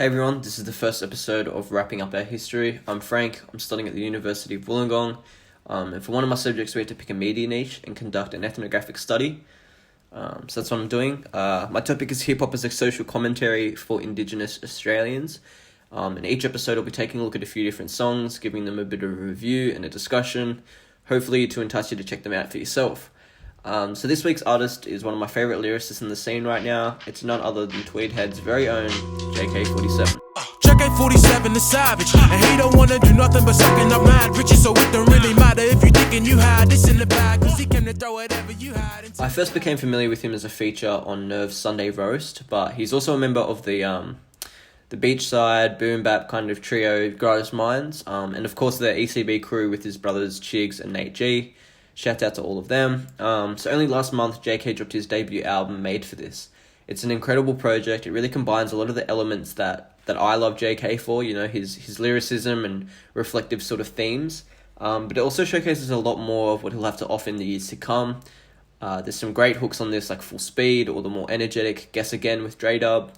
Hey everyone, this is the first episode of Wrapping Up Our History. I'm Frank, I'm studying at the University of Wollongong, and for one of my subjects we had to pick a media niche and conduct an ethnographic study. So that's what I'm doing. My topic is hip-hop as a social commentary for Indigenous Australians. In each episode I'll be taking a look at a few different songs, giving them a bit of a review and a discussion, hopefully to entice you to check them out for yourself. So this week's artist is one of my favourite lyricists in the scene right now. It's none other than Tweedhead's very own JK-47. JK-47 is savage, and he don't wanna do nothing but sucking up mad riches, so it don't really matter if you thinking you had this in the bag, cause he came to throw whatever you had into. I first became familiar with him as a feature on Nerve's Sunday Roast, but he's also a member of the beachside boom bap kind of trio Greatest Minds, and of course the ECB crew with his brothers Chigs and Nate G. Shout out to all of them. So only last month JK dropped his debut album Made for This. It's an incredible project. It really combines a lot of the elements that I love JK for, you know, his lyricism and reflective sort of themes. But it also showcases a lot more of what he'll have to offer in the years to come. There's some great hooks on this, like Full Speed or the more energetic Guess Again with Dre Dub.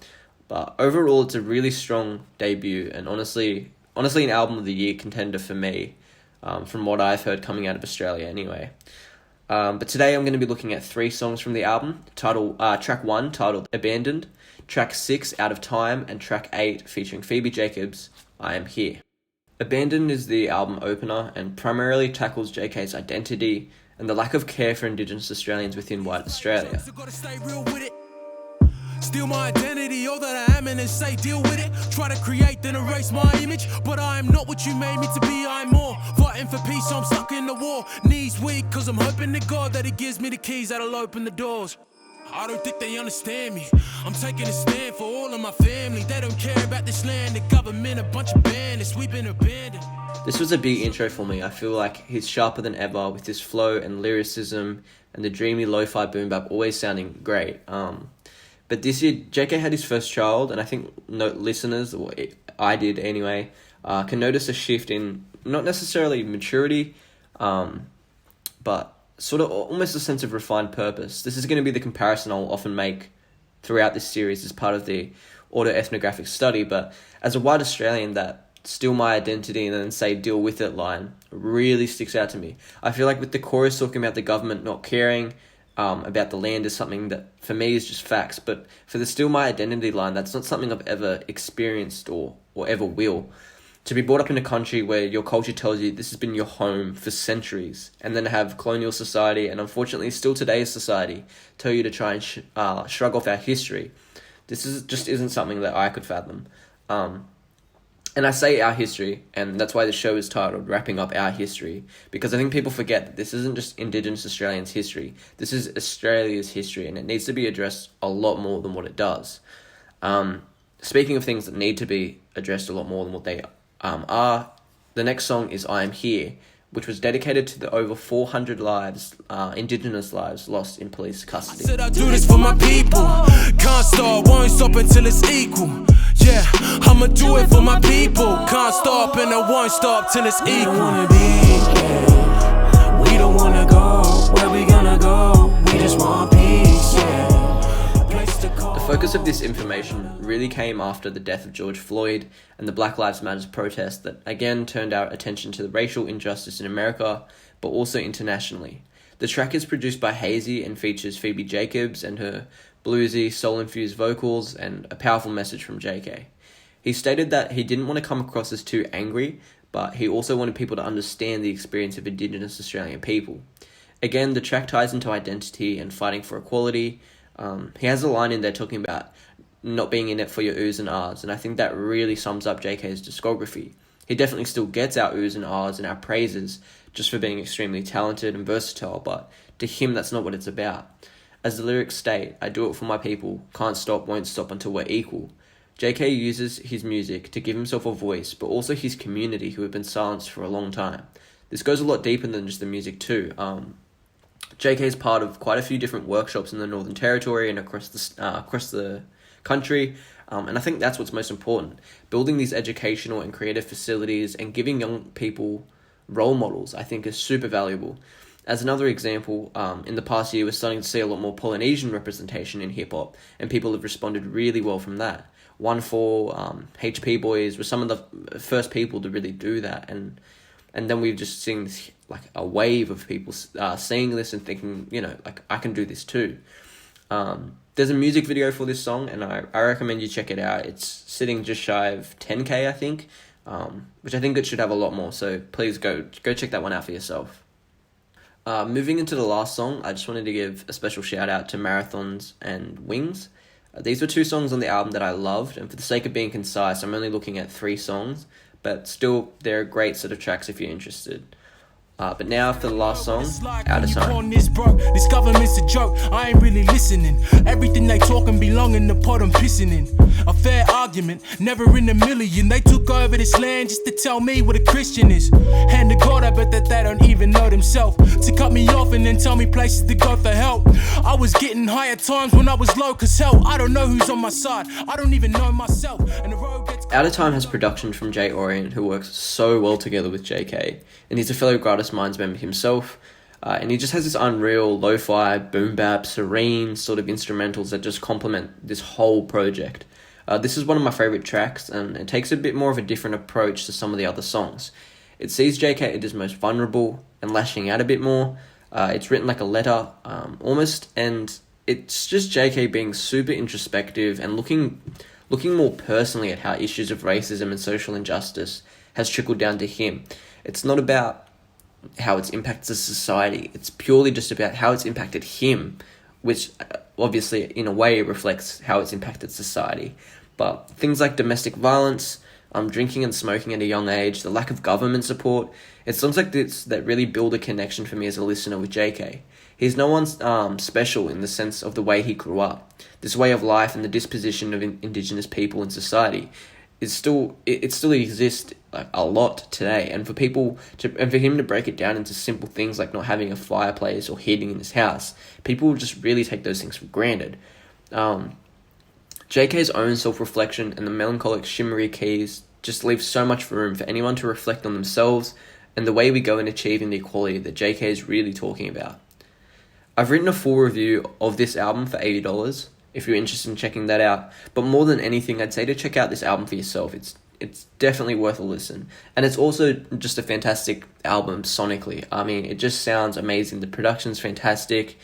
But overall, it's a really strong debut and honestly an album of the year contender for me, from what I've heard coming out of Australia anyway. But today I'm going to be looking at 3 songs from the album. Track 1 titled Abandoned, track 6 Out of Time, and track 8 featuring Phoebe Jacobs, I Am Here. Abandoned is the album opener and primarily tackles JK's identity and the lack of care for Indigenous Australians within white Australia. Steal my identity, all that I am and then say deal with it. Try to create then erase my image, but I am not what you made me to be. I'm more fighting for peace, so I'm stuck in the war. Knees weak cause I'm hoping to God that he gives me the keys that'll open the doors. I don't think they understand me. I'm taking a stand for all of my family. They don't care about this land, the government, a bunch of bandits, we've been abandoned. This was a big intro for me. I feel like he's sharper than ever with his flow and lyricism and the dreamy lo-fi boom bap always sounding great. But this year, JK had his first child, and I think listeners, or I did anyway, can notice a shift in not necessarily maturity, but sort of almost a sense of refined purpose. This is going to be the comparison I'll often make throughout this series as part of the autoethnographic study, but as a white Australian, that steal my identity and then say deal with it line really sticks out to me. I feel like with the chorus talking about the government not caring about the land is something that for me is just facts, but for the steal my identity line, that's not something I've ever experienced or ever will. To be brought up in a country where your culture tells you this has been your home for centuries, and then have colonial society, and unfortunately still today's society, tell you to try and shrug off our history. This isn't something that I could fathom. And I say our history, and that's why the show is titled Wrapping Up Our History, because I think people forget that this isn't just Indigenous Australians' history. This is Australia's history, and it needs to be addressed a lot more than what it does. Speaking of things that need to be addressed a lot more than what they are, the next song is I Am Here, which was dedicated to the over 400 lives, Indigenous lives, lost in police custody. I said I do this for my people. Can't stop, won't stop until it's equal. Yeah, I'ma do it for my people. Can't stop and I won't stop till it's equal. We don't wanna be here. We don't wanna go. Where we gonna go? We just want peace, yeah. A place to call. The focus of this information really came after the death of George Floyd and the Black Lives Matter protest that again turned our attention to the racial injustice in America, but also internationally. The track is produced by Hazy and features Phoebe Jacobs and her bluesy, soul-infused vocals and a powerful message from JK. He stated that he didn't want to come across as too angry, but he also wanted people to understand the experience of Indigenous Australian people. Again, the track ties into identity and fighting for equality. He has a line in there talking about not being in it for your oohs and ahs, and I think that really sums up JK's discography. He definitely still gets our oohs and ahs and our praises just for being extremely talented and versatile, but to him that's not what it's about. As the lyrics state, I do it for my people, can't stop, won't stop until we're equal. JK uses his music to give himself a voice, but also his community who have been silenced for a long time. This goes a lot deeper than just the music too. JK is part of quite a few different workshops in the Northern Territory and across the country, and I think that's what's most important. Building these educational and creative facilities and giving young people role models, I think, is super valuable. As another example, in the past year, we're starting to see a lot more Polynesian representation in hip-hop, and people have responded really well from that. 1-4, HP Boys were some of the first people to really do that, and then we've just seen this, like a wave of people seeing this and thinking, like I can do this too. There's a music video for this song, and I recommend you check it out. It's sitting just shy of 10K, I think, which I think it should have a lot more, so please go check that one out for yourself. Moving into the last song, I just wanted to give a special shout out to Marathons and Wings. These were 2 songs on the album that I loved, and for the sake of being concise, I'm only looking at 3 songs, but still, they're a great set of tracks if you're interested. But now for the last song, Out of Time. This government's a joke, I ain't really listening. Everything they talking belong in the pot I'm pissing in. A fair argument, never in a million. They took over this land just to tell me what a Christian is. Hand to God, I bet that they don't even know themselves. To cut me off and then tell me places to go for help. I was getting high at times when I was low, cause hell, I don't know who's on my side. I don't even know myself. And the road gets... Out of Time has production from Jay Orient, who works so well together with JK, and he's a fellow Gratis Minds member himself, and he just has this unreal lo-fi, boom bap, serene sort of instrumentals that just complement this whole project. This is one of my favourite tracks, and it takes a bit more of a different approach to some of the other songs. It sees JK at his most vulnerable and lashing out a bit more. It's written like a letter, almost, and it's just JK being super introspective and looking more personally at how issues of racism and social injustice has trickled down to him. It's not about how it's impacted the society. It's purely just about how it's impacted him, which obviously in a way reflects how it's impacted society. But things like domestic violence, drinking and smoking at a young age, the lack of government support, it's songs like this that really build a connection for me as a listener with JK. He's no one special in the sense of the way he grew up. This way of life and the disposition of Indigenous people in society it still exists like a lot today, and for him to break it down into simple things like not having a fireplace or heating in his house, people just really take those things for granted. JK's own self-reflection and the melancholic shimmery keys just leave so much room for anyone to reflect on themselves and the way we go in achieving the equality that JK is really talking about. I've written a full review of this album for $80 if you're interested in checking that out, but more than anything, I'd say to check out this album for yourself. It's definitely worth a listen, and it's also just a fantastic album sonically. I mean, it just sounds amazing. The production's fantastic.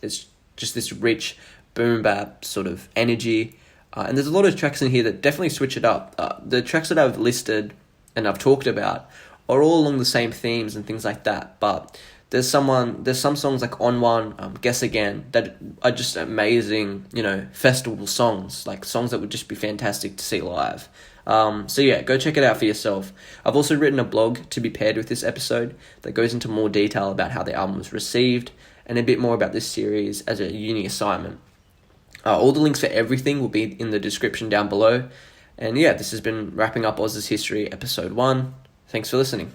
It's just this rich boom bap sort of energy, and there's a lot of tracks in here that definitely switch it up. The tracks that I've listed and I've talked about are all along the same themes and things like that, but there's some songs like On One, Guess Again, that are just amazing, festival songs, like songs that would just be fantastic to see live. So yeah, go check it out for yourself. I've also written a blog to be paired with this episode that goes into more detail about how the album was received and a bit more about this series as a uni assignment. All the links for everything will be in the description down below. And yeah, this has been Wrapping Up Oz's History, Episode 1. Thanks for listening.